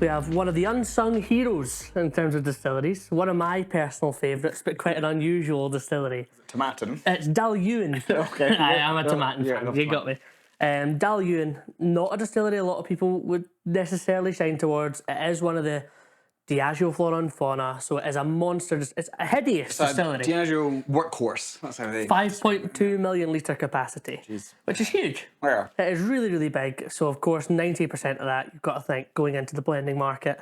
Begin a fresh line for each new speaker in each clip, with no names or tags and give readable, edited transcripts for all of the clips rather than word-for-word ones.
we have one of the unsung heroes in terms of distilleries. One of my personal favourites, but quite an unusual distillery.
Tomatin.
It's Dailuaine.
Okay.
I am a Tomatin fan, you got me. Dailuaine, not a distillery a lot of people would necessarily shine towards. It is one of the Diageo Flora and Fauna, so it is a monster. It's a hideous distillery.
Diageo workhorse. That's how they.
5.2 million litre capacity, which is huge.
Yeah.
It is really, really big. So, of course, 90% of that, you've got to think, going into the blending market.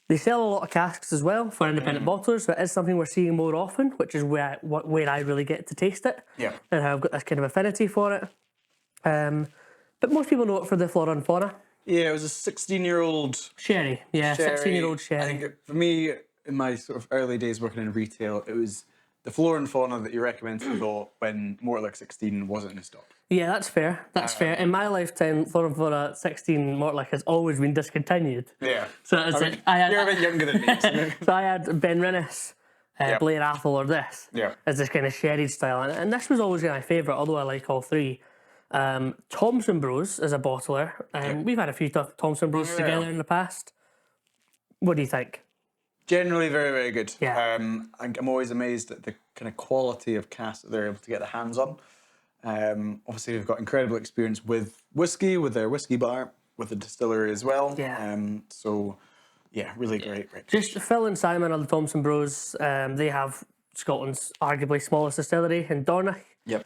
They sell a lot of casks as well for independent bottlers, so it is something we're seeing more often, which is where I really get to taste it.
Yeah.
And how I've got this kind of affinity for it. But most people know it for the Flora and Fauna.
Yeah, it was a 16-year-old
Sherry. Yeah, 16-year-old sherry.
I think for me, in my sort of early days working in retail, it was the Flora and Fauna that you recommend to people when Mortlach 16 wasn't in stock.
Yeah, that's fair. That's fair. In my lifetime, Flora and Fauna 16 Mortlach has always been discontinued.
Yeah.
So
you're a bit younger than me.
So I had Ben Rinnes, Blair Athol, or this as this kind of sherry style, and this was always my favourite, although I like all three. Thompson Bros is a bottler. We've had a few Thompson Bros together in the past. What do you think?
Generally very, very good.
Yeah.
I'm always amazed at the kind of quality of cask that they're able to get their hands on. Obviously, they've got incredible experience with whiskey, with their whiskey bar, with the distillery as well.
Yeah.
So, yeah, really great.
Just Phil and Simon of the Thompson Bros, they have Scotland's arguably smallest distillery in Dornoch.
Yep.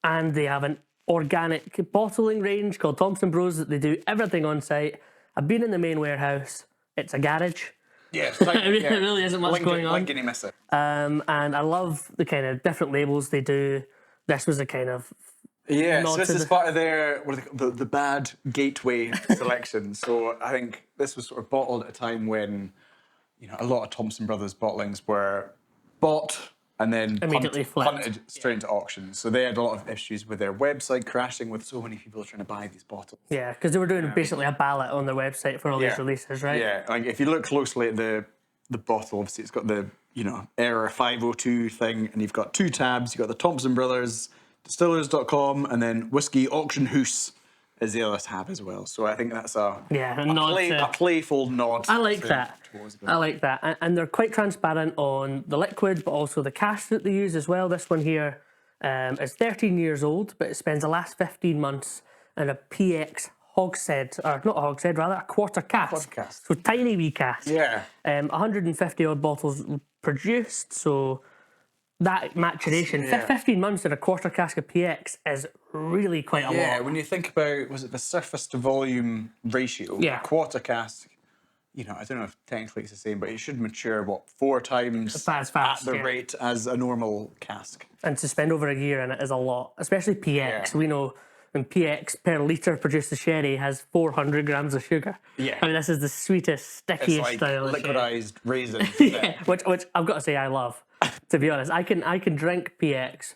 And they have an organic bottling range called Thompson Bros that they do everything on site. I've been in the main warehouse. It's a garage.
Yeah,
It really isn't much going on.
Like Guinea Missa.
And I love the kind of different labels they do. This was a kind of
so this is part of their the bad gateway selection. So I think this was sort of bottled at a time when a lot of Thompson Brothers bottlings were bought and then
immediately
punted straight into auctions. So they had a lot of issues with their website crashing with so many people trying to buy these bottles.
Yeah, because they were doing basically a ballot on their website for all these releases, right?
Yeah, like if you look closely at the bottle, obviously it's got the error 502 thing, and you've got two tabs. You've got the Thompson Brothers, distillers.com, and then Whisky Auction House is the other tab as well. So I think that's a playful nod.
I like that. I like that. And they're quite transparent on the liquid, but also the cask that they use as well. This one here is 13 years old, but it spends the last 15 months in a PX hogshead, or not a hogshead, rather a quarter cask. So tiny wee cask.
Yeah.
150 odd bottles produced, so that maturation, 15 months in a quarter cask of PX is really quite a lot.
Yeah, when you think about, was it the surface to volume ratio?
Yeah.
Quarter cask, I don't know if technically it's the same, but it should mature, 4 times
as fast,
at the rate as a normal cask.
And to spend over a year in it is a lot, especially PX. Yeah. We know when PX per litre produced sherry has 400 grams of sugar.
Yeah.
I mean, this is the sweetest, stickiest style of
liquidized raisin.
which I've got to say I love. To be honest, I can drink PX.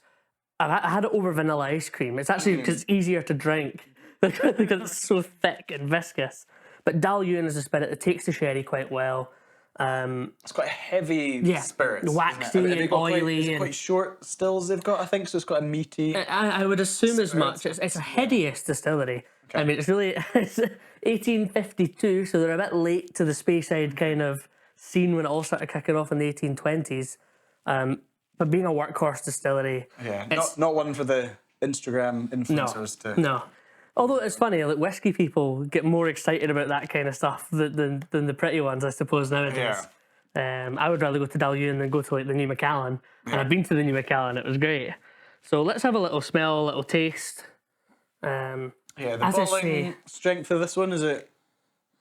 I had it over vanilla ice cream. It's actually because it's easier to drink because it's so thick and viscous. But Dailuaine is a spirit that takes the sherry quite well.
It's quite a heavy spirit.
Waxy and oily.
It's quite short stills they've got, I think, so it's got a meaty...
I would assume as much. It's a hideous distillery. Okay. I mean, it's 1852, so they're a bit late to the Speyside kind of scene when it all started kicking off in the 1820s. But being a workhorse distillery...
Yeah, not one for the Instagram influencers
No. Although it's funny, like whiskey people get more excited about that kind of stuff than the pretty ones, I suppose, nowadays. Yeah. I would rather go to Dailuaine than go to like the New Macallan. Yeah. And I've been to the New Macallan, it was great. So let's have a little smell, a little taste.
The bottling strength of this one, is it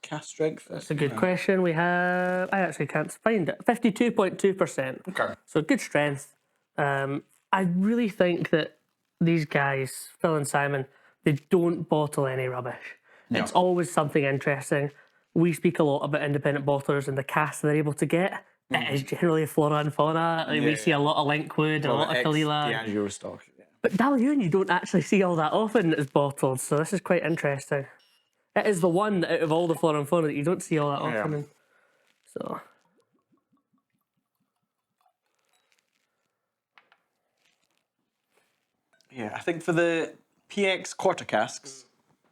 cask strength?
That's a good question. We have, I actually can't find it, 52.2%.
Okay.
So good strength. I really think that these guys, Phil and Simon, they don't bottle any rubbish. No. It's always something interesting. We speak a lot about independent bottlers and the cask they're able to get. It is generally Flora and Fauna. We see a lot of Linkwood, a lot of Kalila.
Diageo stock. Yeah.
But Dailuaine, you don't actually see all that often that is bottled, so this is quite interesting. It is the one out of all the Flora and Fauna that you don't see all that often. So...
Yeah, I think for the PX quarter casks,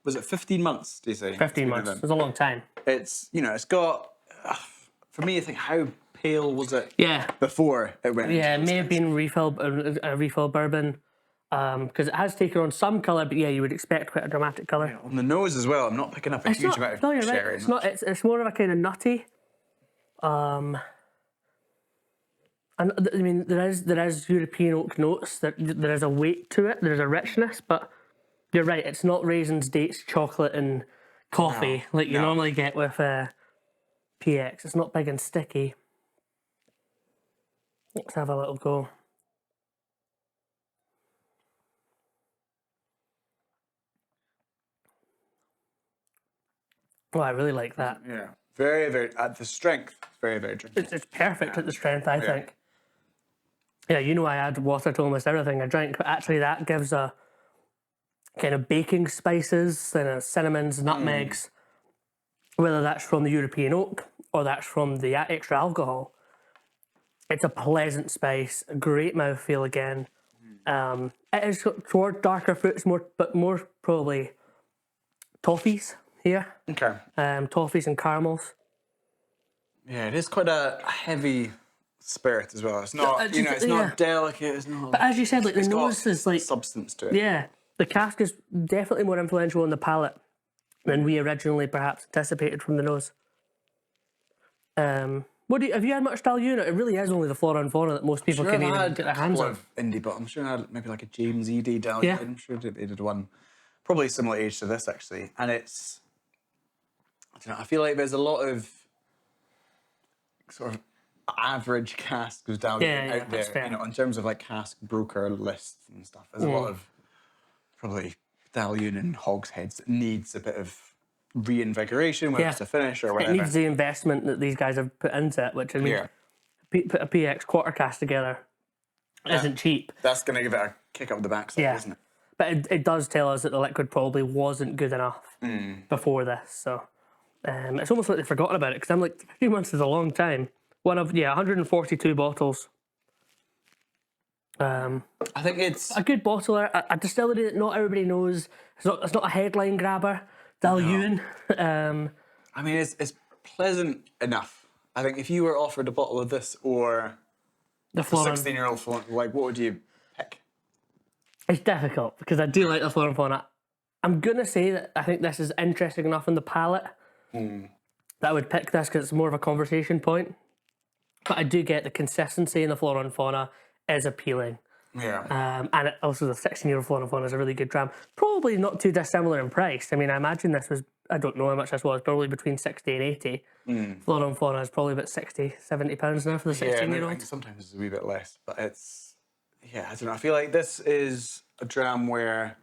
was it 15 months, do you say?
15 months. It was a long time.
It's, you know, it's got, for me, I think, how pale was it
Yeah.
before it went into
Yeah, it
those
may have
things?
been a refill bourbon. Because it has taken on some colour, but yeah, you would expect quite a dramatic colour.
On the nose as well, I'm not picking up a huge amount of
no, you're right.
sherry.
It's not. It's more of a kind of nutty. And I mean, there is European oak notes. There is a weight to it. There's a richness, but you're right. It's not raisins, dates, chocolate, and coffee like you normally get with PX. It's not big and sticky. Let's have a little go. Oh, I really like that.
Yeah. Very, very, at the strength, very, very drinkable.
It's perfect at the strength, I think. Yeah, you know I add water to almost everything I drink, but actually that gives a kind of baking spices, cinnamons, nutmegs, whether that's from the European oak or that's from the extra alcohol. It's a pleasant spice, a great mouthfeel again. It is toward darker fruits, but more probably toffees here.
Okay.
Toffees and caramels.
Yeah, it is quite a heavy spirit as well. It's not, you know, it's not delicate. It's not.
But as you said, like the
it's got
nose is like
substance to it.
Yeah, the cask is definitely more influential on the palate than we originally perhaps anticipated from the nose. Have you had much Dailuaine? It really is only the flora and fauna that most people can even get their hands on.
Indie, but I'm sure I had maybe like a James E.D. Dailuaine.
Yeah.
I'm sure they did one, probably similar age to this actually, and it's. I don't know. I feel like there's a lot of sort of average casks of Dailuaine out there, you know, in terms of like cask broker lists and stuff. There's a lot of probably Dailuaine and hogsheads that needs a bit of reinvigoration, whether it's a finish or whatever.
It needs the investment that these guys have put into it, which I mean, put a PX quarter cask together isn't cheap.
That's going to give it a kick up the backside, isn't it?
But it does tell us that the liquid probably wasn't good enough before this, so it's almost like they've forgotten about it, because I'm like, 15 months is a long time. 142 bottles.
I think it's
a good bottler, a distillery that not everybody knows. It's not a headline grabber. Dailuaine.
I mean, it's pleasant enough. I think if you were offered a bottle of this or
the
a 16-year-old Flora, like, what would you pick?
It's difficult because I do like the Flora and Fauna. I'm gonna say that I think this is interesting enough in the palate that I would pick this because it's more of a conversation point. But I do get the consistency in the Flora and Fauna is appealing.
Yeah.
And also the 16-year-old Flora and Fauna is a really good dram. Probably not too dissimilar in price. I mean, I imagine this was, I don't know how much this was, probably between 60 and 80. Flora and Fauna is probably about 60, 70 pounds now for the 16-year-old.
Yeah, sometimes it's a wee bit less, but it's, yeah, I don't know. I feel like this is a dram where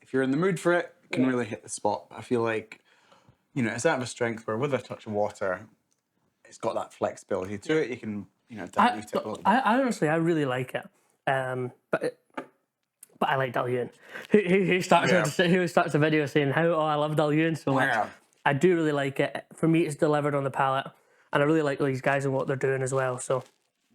if you're in the mood for it, it can really hit the spot. I feel like, you know, it's out of a strength where with a touch of water, it's got that flexibility to it. You can, you know, dilute it a little bit.
I honestly, I really like it. But I like Dailuaine. Who starts a video saying how I love Dailuaine so much? Yeah. I do really like it. For me, it's delivered on the palate, and I really like these guys and what they're doing as well. So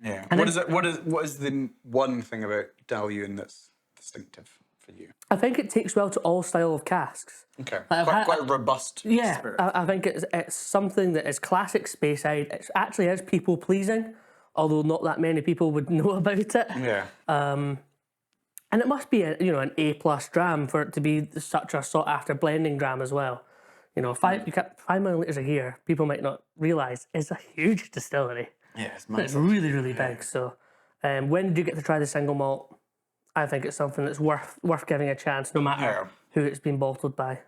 yeah. What is the one thing about Dailuaine that's distinctive for you?
I think it takes well to all style of casks.
Okay. Quite robust.
Yeah.
Spirit.
I think it's something that is classic Speyside. It actually is people pleasing, although not that many people would know about it.
Yeah.
And it must be an A+ dram for it to be such a sought after blending dram as well. You know, 5 millilitres a year, people might not realise, is a huge distillery.
Yeah, it's massive.
It's really, really big. So when do you get to try the single malt? I think it's something that's worth giving a chance, no matter who it's been bottled by.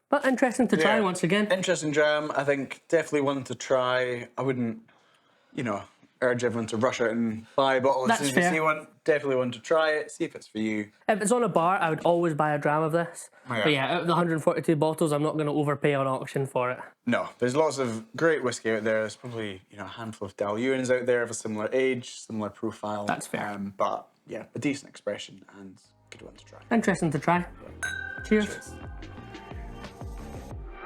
But interesting to try once again.
Interesting dram. I think definitely one to try. I wouldn't, urge everyone to rush out and buy a bottle as soon as you see one. Definitely one to try it, see if it's for you.
If it's on a bar, I would always buy a dram of this. But out of the 142 bottles, I'm not going to overpay on auction for it. No,
there's lots of great whiskey out there. There's probably a handful of Dailuaines out there of a similar age, similar profile.
That's fair.
But yeah, a decent expression and a good one to try.
Interesting to try. Cheers.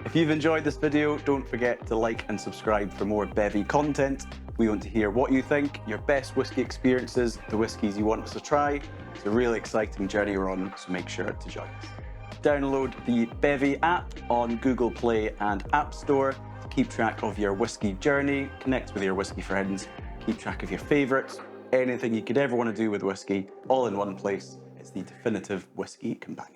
If you've enjoyed this video, don't forget to like and subscribe for more Bevvy content. We want to hear what you think, your best whiskey experiences, the whiskies you want us to try. It's a really exciting journey we're on, so make sure to join us.
download the Bevvy app on Google Play and App Store to keep track of your whiskey journey, connect with your whiskey friends, keep track of your favourites, anything you could ever want to do with whiskey, all in one place. It's the definitive whiskey companion.